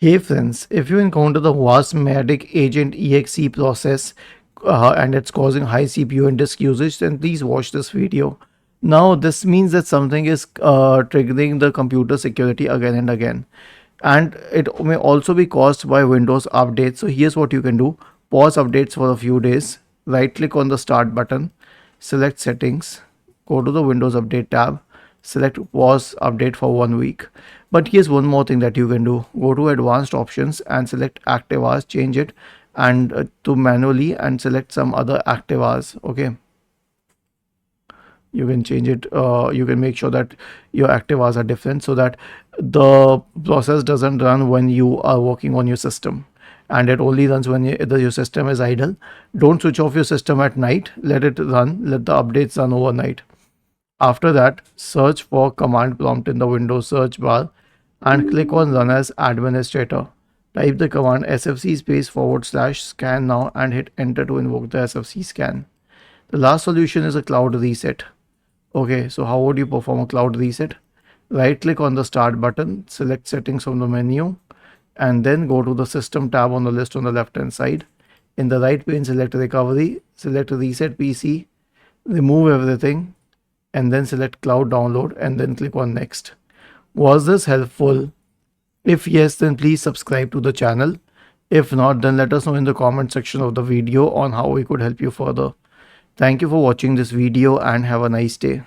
Hey friends, if you encounter the Waasmedic Agent.Exe process and it's causing high CPU and disk usage, then please watch this video. Now, this means that something is triggering the computer security again and again. And it may also be caused by Windows updates. So here's what you can do. Pause updates for a few days. Right click on the start button. Select settings. Go to the Windows Update tab. Select pause update for 1 week. But here's one more thing that you can do. Go to advanced options and select active hours, change it and to manually and select some other active hours. Okay. You can change it. You can make sure that your active hours are different so that the process doesn't run when you are working on your system and it only runs when your system is idle. Don't switch off your system at night. Let it run. Let the updates run overnight. After that, search for command prompt in the Windows search bar and click on Run as Administrator. Type the command sfc /scan now and hit enter to invoke the sfc scan. The last solution is a cloud reset. Okay, so how would you perform a cloud reset? Right click on the start button, select settings from the menu, and then go to the system tab on the list on the left hand side. In the right pane, select recovery, select reset PC, remove everything, and then select cloud download and then click on next. Was this helpful? If yes, then please subscribe to the channel. If not, then let us know in the comment section of the video on how we could help you further. Thank you for watching this video and have a nice day.